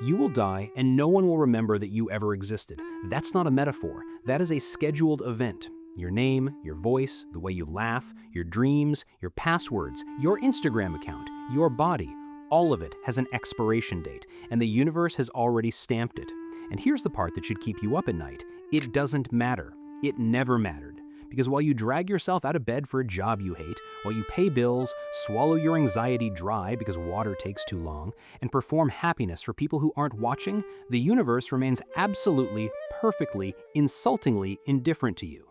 You will die and no one will remember that you ever existed. That's not a metaphor. That is a scheduled event. Your name, your voice, the way you laugh, your dreams, your passwords, your Instagram account, your body, all of it has an expiration date, and the universe has already stamped it. And here's the part that should keep you up at night. It doesn't matter. It never mattered. Because while you drag yourself out of bed for a job you hate, while you pay bills, swallow your anxiety dry because water takes too long, and perform happiness for people who aren't watching, the universe remains absolutely, perfectly, insultingly indifferent to you.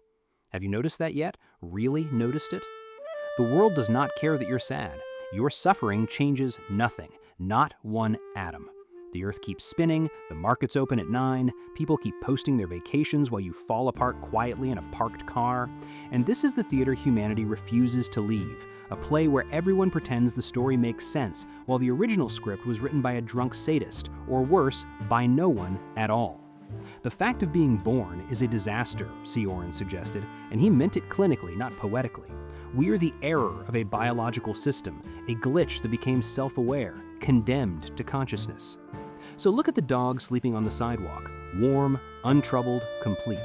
Have you noticed that yet? Really noticed it? The world does not care that you're sad. Your suffering changes nothing, not one atom. The earth keeps spinning, the markets open at 9, people keep posting their vacations while you fall apart quietly in a parked car. And this is the theater humanity refuses to leave, a play where everyone pretends the story makes sense, while the original script was written by a drunk sadist, or worse, by no one at all. The fact of being born is a disaster, Cioran suggested, and he meant it clinically, not poetically. We are the error of a biological system, a glitch that became self-aware, condemned to consciousness. So look at the dog sleeping on the sidewalk, warm, untroubled, complete.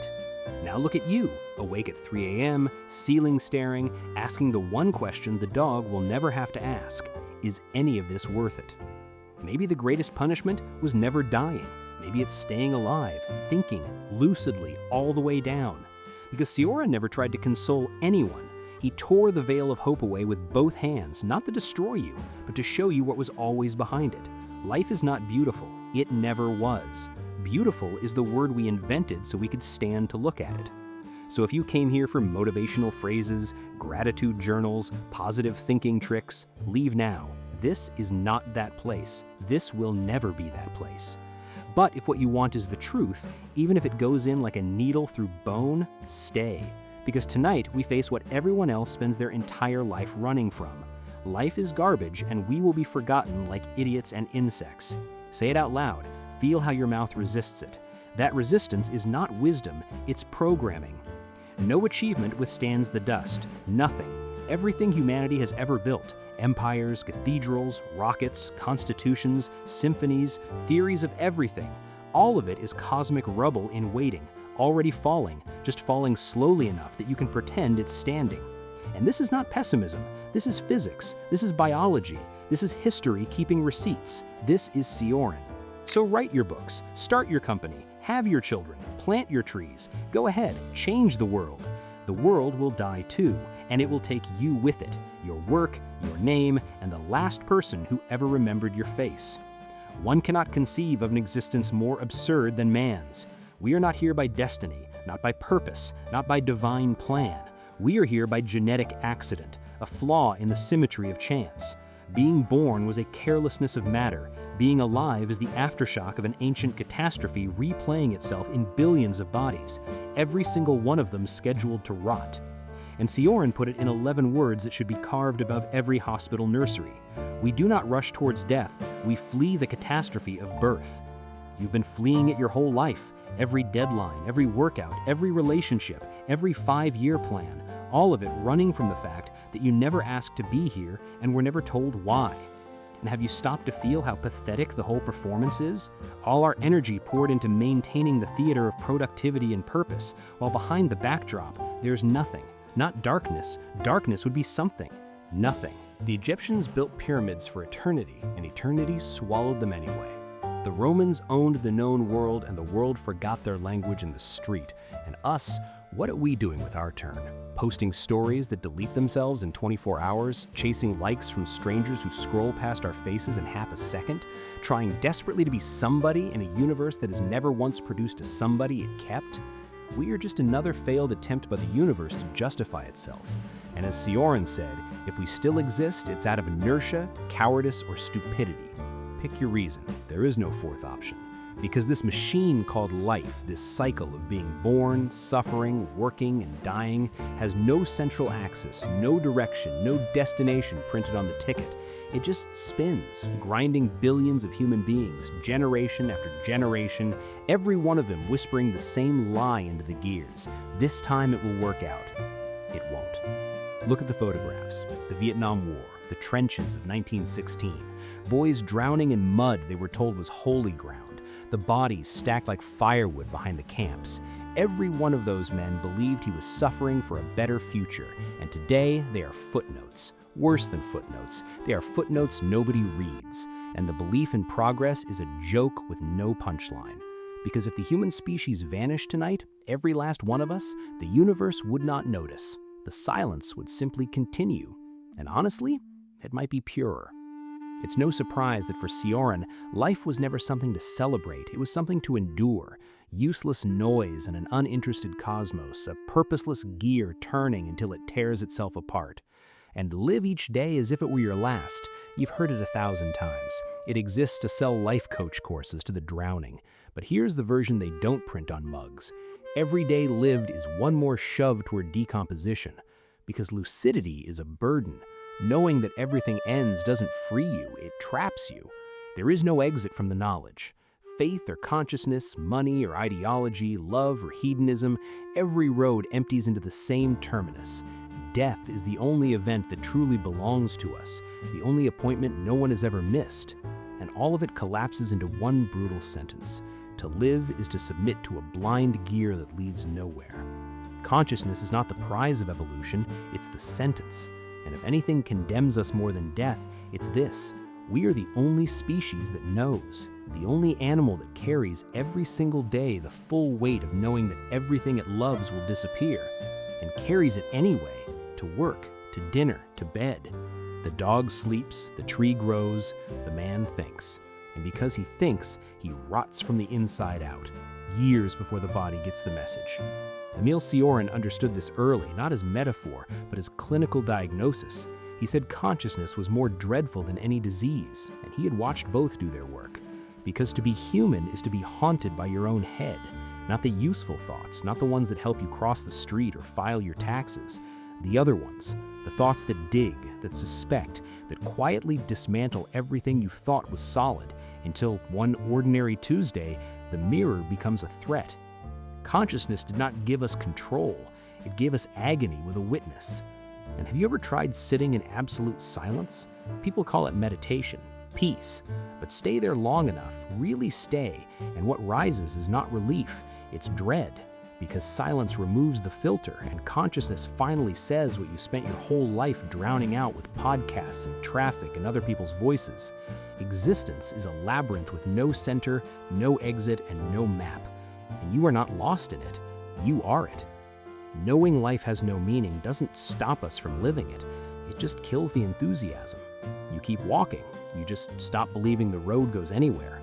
Now look at you, awake at 3 a.m., ceiling staring, asking the one question the dog will never have to ask: is any of this worth it? Maybe the greatest punishment was never dying. Maybe it's staying alive, thinking, lucidly, all the way down. Because Cioran never tried to console anyone. He tore the veil of hope away with both hands, not to destroy you, but to show you what was always behind it. Life is not beautiful. It never was. Beautiful is the word we invented so we could stand to look at it. So if you came here for motivational phrases, gratitude journals, positive thinking tricks, leave now. This is not that place. This will never be that place. But if what you want is the truth, even if it goes in like a needle through bone, stay. Because tonight we face what everyone else spends their entire life running from. Life is garbage, and we will be forgotten like idiots and insects. Say it out loud. Feel how your mouth resists it. That resistance is not wisdom, it's programming. No achievement withstands the dust. Nothing. Everything humanity has ever built, empires, cathedrals, rockets, constitutions, symphonies, theories of everything, all of it is cosmic rubble in waiting, already falling, just falling slowly enough that you can pretend it's standing. And this is not pessimism. This is physics. This is biology. This is history keeping receipts. This is Cioran. So write your books, start your company, have your children, plant your trees. Go ahead, change the world. The world will die too, and it will take you with it, your work, your name, and the last person who ever remembered your face. One cannot conceive of an existence more absurd than man's. We are not here by destiny, not by purpose, not by divine plan. We are here by genetic accident, a flaw in the symmetry of chance. Being born was a carelessness of matter. Being alive is the aftershock of an ancient catastrophe replaying itself in billions of bodies, every single one of them scheduled to rot. And Cioran put it in 11 words that should be carved above every hospital nursery. We do not rush towards death, we flee the catastrophe of birth. You've been fleeing it your whole life. Every deadline, every workout, every relationship, every 5-year plan, all of it running from the fact that you never asked to be here and were never told why. And have you stopped to feel how pathetic the whole performance is? All our energy poured into maintaining the theater of productivity and purpose, while behind the backdrop, there's nothing. Not darkness. Darkness would be something. Nothing. The Egyptians built pyramids for eternity, and eternity swallowed them anyway. The Romans owned the known world, and the world forgot their language in the street. And us, what are we doing with our turn? Posting stories that delete themselves in 24 hours, chasing likes from strangers who scroll past our faces in half a second, trying desperately to be somebody in a universe that has never once produced a somebody it kept? We are just another failed attempt by the universe to justify itself. And as Cioran said, if we still exist, it's out of inertia, cowardice, or stupidity. Pick your reason. There is no fourth option. Because this machine called life, this cycle of being born, suffering, working, and dying, has no central axis, no direction, no destination printed on the ticket. It just spins, grinding billions of human beings, generation after generation, every one of them whispering the same lie into the gears. This time it will work out. It won't. Look at the photographs. The Vietnam War, the trenches of 1916. Boys drowning in mud they were told was holy ground. The bodies stacked like firewood behind the camps. Every one of those men believed he was suffering for a better future, and today they are footnotes. Worse than footnotes, they are footnotes nobody reads, and the belief in progress is a joke with no punchline. Because if the human species vanished tonight, every last one of us, the universe would not notice. The silence would simply continue, and honestly, it might be purer. It's no surprise that for Cioran, life was never something to celebrate, it was something to endure. Useless noise in an uninterested cosmos, a purposeless gear turning until it tears itself apart. And live each day as if it were your last. You've heard it 1,000 times. It exists to sell life coach courses to the drowning. But here's the version they don't print on mugs. Every day lived is one more shove toward decomposition. Because lucidity is a burden. Knowing that everything ends doesn't free you, it traps you. There is no exit from the knowledge. Faith or consciousness, money or ideology, love or hedonism, every road empties into the same terminus. Death is the only event that truly belongs to us, the only appointment no one has ever missed. And all of it collapses into one brutal sentence. To live is to submit to a blind gear that leads nowhere. Consciousness is not the prize of evolution, it's the sentence. And if anything condemns us more than death, it's this. We are the only species that knows, the only animal that carries every single day the full weight of knowing that everything it loves will disappear, and carries it anyway, to work, to dinner, to bed. The dog sleeps, the tree grows, the man thinks. And because he thinks, he rots from the inside out, years before the body gets the message. Emil Cioran understood this early, not as metaphor, but as clinical diagnosis. He said consciousness was more dreadful than any disease, and he had watched both do their work. Because to be human is to be haunted by your own head, not the useful thoughts, not the ones that help you cross the street or file your taxes. The other ones, the thoughts that dig, that suspect, that quietly dismantle everything you thought was solid, until one ordinary Tuesday, the mirror becomes a threat. Consciousness did not give us control, it gave us agony with a witness. And have you ever tried sitting in absolute silence? People call it meditation, peace. But stay there long enough, really stay, and what rises is not relief, it's dread. Because silence removes the filter, and consciousness finally says what you spent your whole life drowning out with podcasts and traffic and other people's voices. Existence is a labyrinth with no center, no exit, and no map. And you are not lost in it, you are it. Knowing life has no meaning doesn't stop us from living it, it just kills the enthusiasm. You keep walking, you just stop believing the road goes anywhere.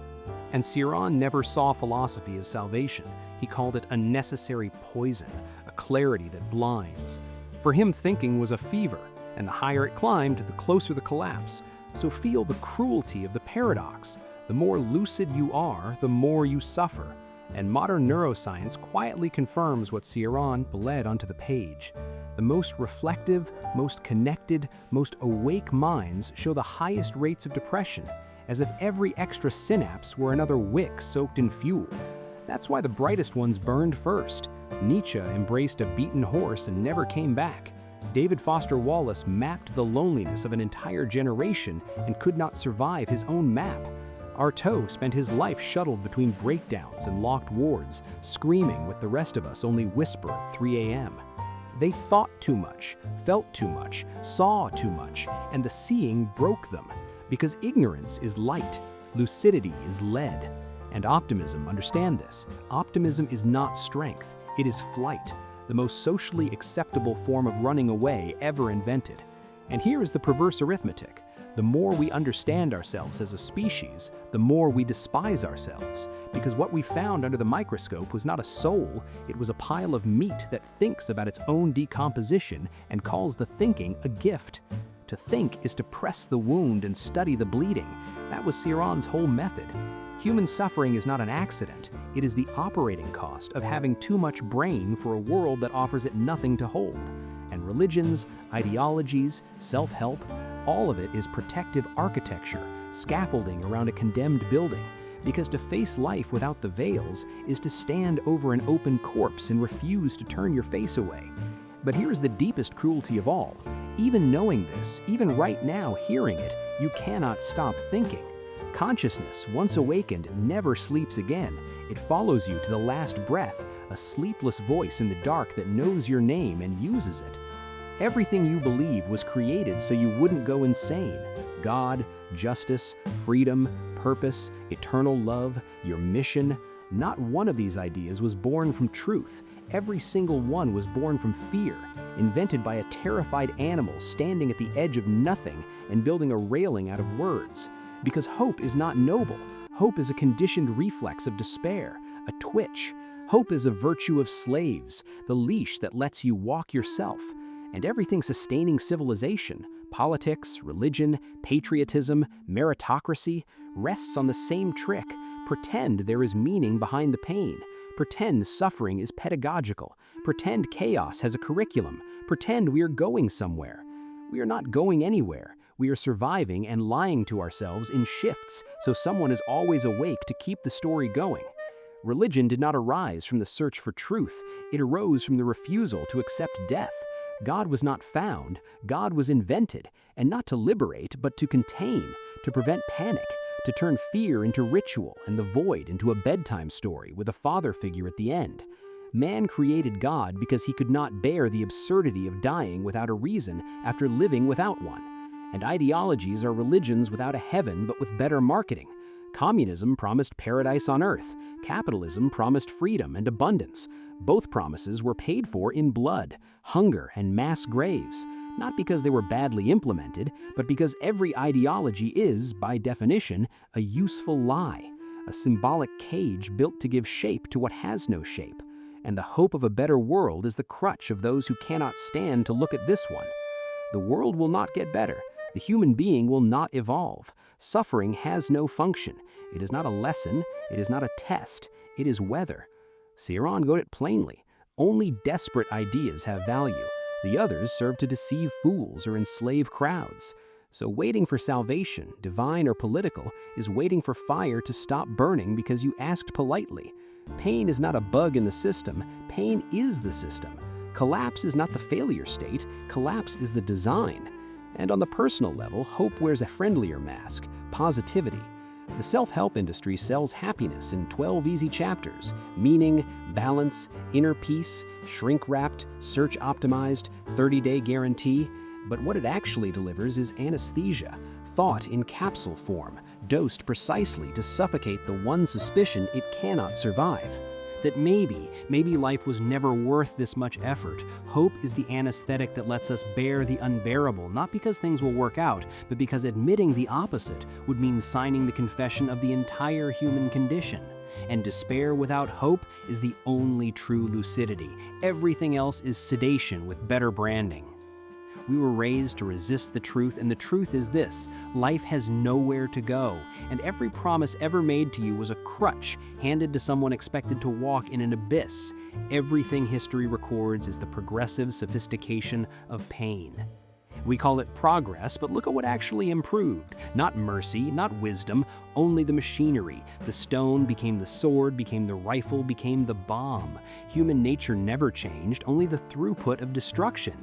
And Cioran never saw philosophy as salvation. He called it a necessary poison, a clarity that blinds. For him, thinking was a fever, and the higher it climbed, the closer the collapse. So feel the cruelty of the paradox. The more lucid you are, the more you suffer. And modern neuroscience quietly confirms what Cioran bled onto the page. The most reflective, most connected, most awake minds show the highest rates of depression, as if every extra synapse were another wick soaked in fuel. That's why the brightest ones burned first. Nietzsche embraced a beaten horse and never came back. David Foster Wallace mapped the loneliness of an entire generation and could not survive his own map. Artaud spent his life shuttled between breakdowns and locked wards, screaming with the rest of us only whisper at 3 a.m. They thought too much, felt too much, saw too much, and the seeing broke them. Because ignorance is light, lucidity is lead. And optimism, understand this, optimism is not strength, it is flight, the most socially acceptable form of running away ever invented. And here is the perverse arithmetic. The more we understand ourselves as a species, the more we despise ourselves. Because what we found under the microscope was not a soul, it was a pile of meat that thinks about its own decomposition and calls the thinking a gift. To think is to press the wound and study the bleeding. That was Cioran's whole method. Human suffering is not an accident, it is the operating cost of having too much brain for a world that offers it nothing to hold. And religions, ideologies, self-help, all of it is protective architecture, scaffolding around a condemned building. Because to face life without the veils is to stand over an open corpse and refuse to turn your face away. But here is the deepest cruelty of all. Even knowing this, even right now hearing it, you cannot stop thinking. Consciousness, once awakened, never sleeps again. It follows you to the last breath, a sleepless voice in the dark that knows your name and uses it. Everything you believe was created so you wouldn't go insane. God, justice, freedom, purpose, eternal love, your mission. Not one of these ideas was born from truth. Every single one was born from fear, invented by a terrified animal standing at the edge of nothing and building a railing out of words. Because hope is not noble. Hope is a conditioned reflex of despair, a twitch. Hope is a virtue of slaves, the leash that lets you walk yourself. And everything sustaining civilization, politics, religion, patriotism, meritocracy, rests on the same trick. Pretend there is meaning behind the pain. Pretend suffering is pedagogical. Pretend chaos has a curriculum. Pretend we are going somewhere. We are not going anywhere. We are surviving and lying to ourselves in shifts, so someone is always awake to keep the story going. Religion did not arise from the search for truth. It arose from the refusal to accept death. God was not found, God was invented, and not to liberate, but to contain, to prevent panic, to turn fear into ritual and the void into a bedtime story with a father figure at the end. Man created God because he could not bear the absurdity of dying without a reason after living without one. And ideologies are religions without a heaven but with better marketing. Communism promised paradise on earth. Capitalism promised freedom and abundance. Both promises were paid for in blood, hunger, and mass graves, not because they were badly implemented, but because every ideology is, by definition, a useful lie, a symbolic cage built to give shape to what has no shape. And the hope of a better world is the crutch of those who cannot stand to look at this one. The world will not get better. The human being will not evolve. Suffering has no function. It is not a lesson. It is not a test. It is weather. Cioran got it plainly. Only desperate ideas have value. The others serve to deceive fools or enslave crowds. So waiting for salvation, divine or political, is waiting for fire to stop burning because you asked politely. Pain is not a bug in the system. Pain is the system. Collapse is not the failure state. Collapse is the design. And on the personal level, hope wears a friendlier mask, positivity. The self-help industry sells happiness in 12 easy chapters: meaning, balance, inner peace, shrink-wrapped, search-optimized, 30-day guarantee. But what it actually delivers is anesthesia, thought in capsule form, dosed precisely to suffocate the one suspicion it cannot survive. That maybe life was never worth this much effort. Hope is the anesthetic that lets us bear the unbearable, not because things will work out, but because admitting the opposite would mean signing the confession of the entire human condition. And despair without hope is the only true lucidity. Everything else is sedation with better branding. We were raised to resist the truth, and the truth is this: life has nowhere to go, and every promise ever made to you was a crutch handed to someone expected to walk in an abyss. Everything history records is the progressive sophistication of pain. We call it progress, but look at what actually improved. Not mercy, not wisdom, only the machinery. The stone became the sword, became the rifle, became the bomb. Human nature never changed, only the throughput of destruction.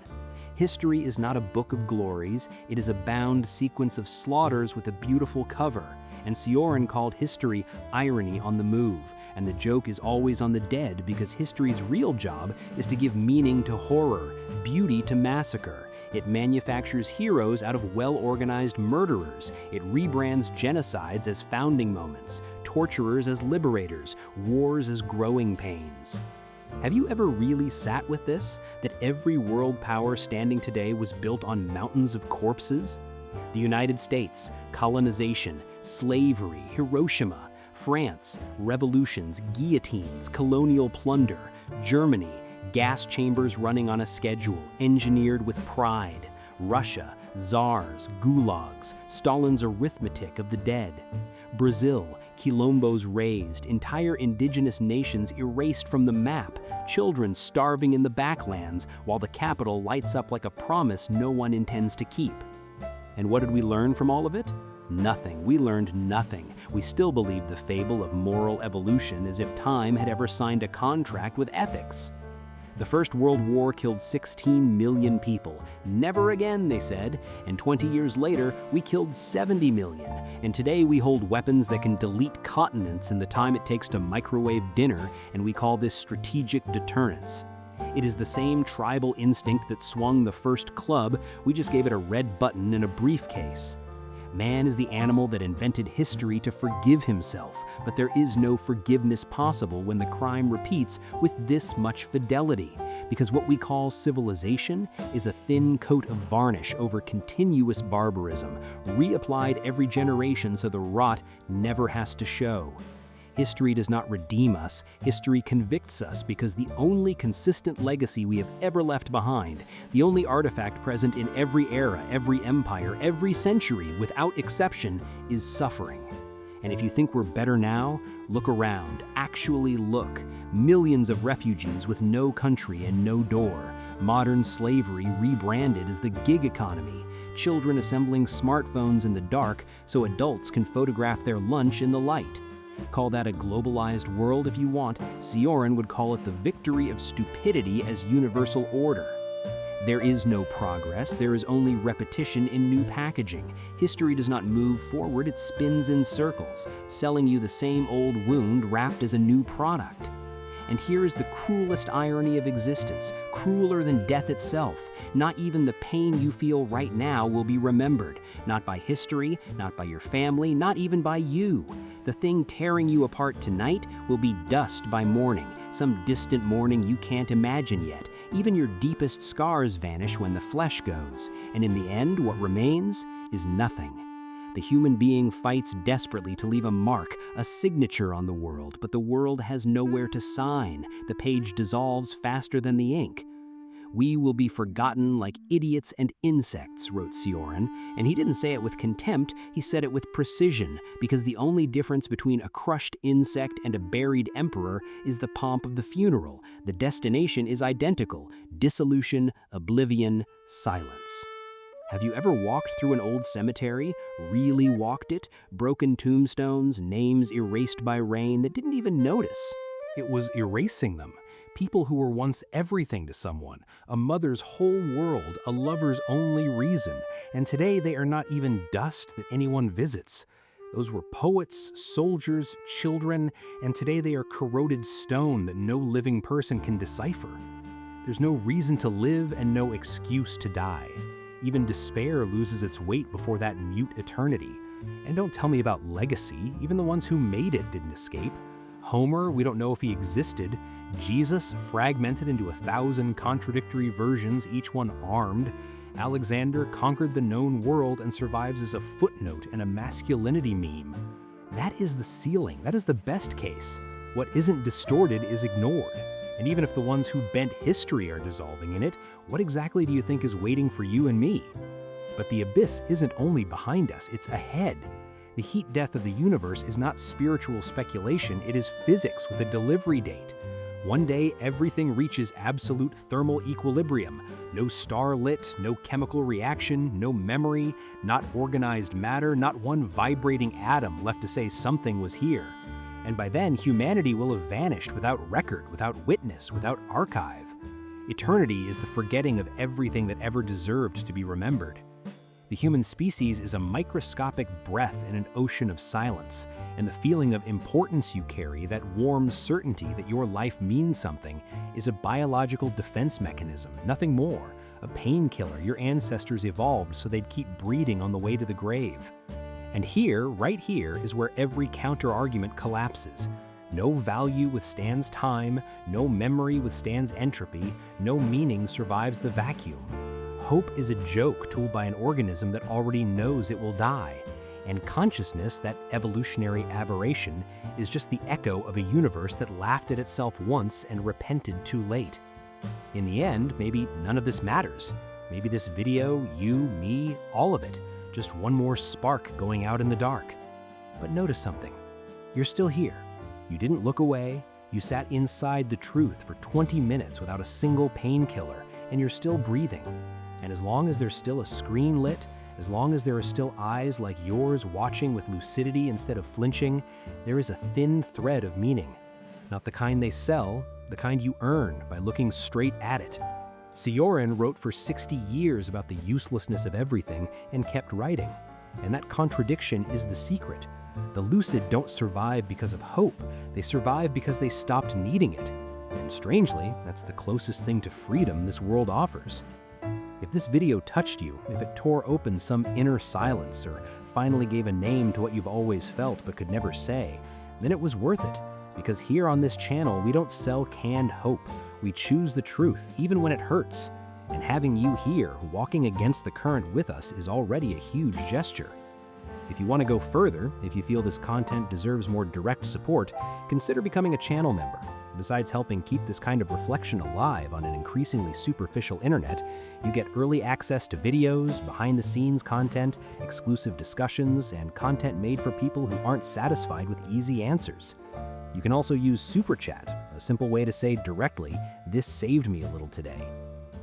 History is not a book of glories, it is a bound sequence of slaughters with a beautiful cover. And Cioran called history irony on the move, and the joke is always on the dead because history's real job is to give meaning to horror, beauty to massacre. It manufactures heroes out of well-organized murderers. It rebrands genocides as founding moments, torturers as liberators, wars as growing pains. Have you ever really sat with this, that every world power standing today was built on mountains of corpses? The United States, colonization, slavery, Hiroshima, France, revolutions, guillotines, colonial plunder, Germany, gas chambers running on a schedule, engineered with pride, Russia, czars, gulags, Stalin's arithmetic of the dead, Brazil, quilombos raised, entire indigenous nations erased from the map, children starving in the backlands, while the capital lights up like a promise no one intends to keep. And what did we learn from all of it? Nothing. We learned nothing. We still believe the fable of moral evolution as if time had ever signed a contract with ethics. The First World War killed 16 million people. Never again, they said. And 20 years later, we killed 70 million. And today we hold weapons that can delete continents in the time it takes to microwave dinner, and we call this strategic deterrence. It is the same tribal instinct that swung the first club, we just gave it a red button in a briefcase. Man is the animal that invented history to forgive himself, but there is no forgiveness possible when the crime repeats with this much fidelity, because what we call civilization is a thin coat of varnish over continuous barbarism, reapplied every generation so the rot never has to show. History does not redeem us, history convicts us because the only consistent legacy we have ever left behind, the only artifact present in every era, every empire, every century, without exception, is suffering. And if you think we're better now, look around, actually look. Millions of refugees with no country and no door. Modern slavery rebranded as the gig economy. Children assembling smartphones in the dark so adults can photograph their lunch in the light. Call that a globalized world if you want. Cioran would call it the victory of stupidity as universal order. There is no progress, there is only repetition in new packaging. History does not move forward, it spins in circles, selling you the same old wound wrapped as a new product. And here is the cruelest irony of existence, crueler than death itself. Not even the pain you feel right now will be remembered, not by history, not by your family, not even by you. The thing tearing you apart tonight will be dust by morning, some distant morning you can't imagine yet. Even your deepest scars vanish when the flesh goes, and in the end, what remains is nothing. The human being fights desperately to leave a mark, a signature on the world, but the world has nowhere to sign. The page dissolves faster than the ink. We will be forgotten like idiots and insects, wrote Cioran, and he didn't say it with contempt, he said it with precision, because the only difference between a crushed insect and a buried emperor is the pomp of the funeral. The destination is identical: dissolution, oblivion, silence. Have you ever walked through an old cemetery, really walked it? Broken tombstones, names erased by rain that didn't even notice. It was erasing them. People who were once everything to someone, a mother's whole world, a lover's only reason, and today they are not even dust that anyone visits. Those were poets, soldiers, children, and today they are corroded stone that no living person can decipher. There's no reason to live and no excuse to die. Even despair loses its weight before that mute eternity. And don't tell me about legacy, even the ones who made it didn't escape. Homer, we don't know if he existed. Jesus, fragmented into 1,000 contradictory versions, each one armed. Alexander conquered the known world and survives as a footnote and a masculinity meme. That is the ceiling, that is the best case. What isn't distorted is ignored. And even if the ones who bent history are dissolving in it, what exactly do you think is waiting for you and me? But the abyss isn't only behind us, it's ahead. The heat death of the universe is not spiritual speculation, it is physics with a delivery date. One day, everything reaches absolute thermal equilibrium. No star lit, no chemical reaction, no memory, not organized matter, not one vibrating atom left to say something was here. And by then, humanity will have vanished without record, without witness, without archive. Eternity is the forgetting of everything that ever deserved to be remembered. The human species is a microscopic breath in an ocean of silence, and the feeling of importance you carry, that warm certainty that your life means something, is a biological defense mechanism, nothing more, a painkiller your ancestors evolved so they'd keep breeding on the way to the grave. And here, right here, is where every counter-argument collapses. No value withstands time, no memory withstands entropy, no meaning survives the vacuum. Hope is a joke told by an organism that already knows it will die. And consciousness, that evolutionary aberration, is just the echo of a universe that laughed at itself once and repented too late. In the end, maybe none of this matters. Maybe this video, you, me, all of it, just one more spark going out in the dark. But notice something. You're still here. You didn't look away. You sat inside the truth for 20 minutes without a single painkiller, and you're still breathing. And as long as there's still a screen lit, as long as there are still eyes like yours watching with lucidity instead of flinching, there is a thin thread of meaning. Not the kind they sell, the kind you earn by looking straight at it. Cioran wrote for 60 years about the uselessness of everything and kept writing. And that contradiction is the secret. The lucid don't survive because of hope, they survive because they stopped needing it. And strangely, that's the closest thing to freedom this world offers. If this video touched you, if it tore open some inner silence or finally gave a name to what you've always felt but could never say, then it was worth it. Because here on this channel, we don't sell canned hope. We choose the truth, even when it hurts. And having you here, walking against the current with us, is already a huge gesture. If you want to go further, if you feel this content deserves more direct support, consider becoming a channel member. Besides helping keep this kind of reflection alive on an increasingly superficial internet, you get early access to videos, behind-the-scenes content, exclusive discussions, and content made for people who aren't satisfied with easy answers. You can also use Super Chat, a simple way to say directly, "This saved me a little today."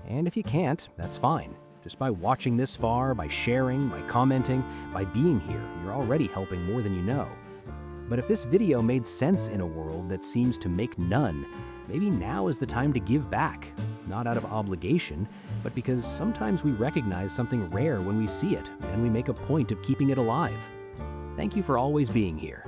And if you can't, that's fine. Just by watching this far, by sharing, by commenting, by being here, you're already helping more than you know. But if this video made sense in a world that seems to make none, maybe now is the time to give back. Not out of obligation, but because sometimes we recognize something rare when we see it, and we make a point of keeping it alive. Thank you for always being here.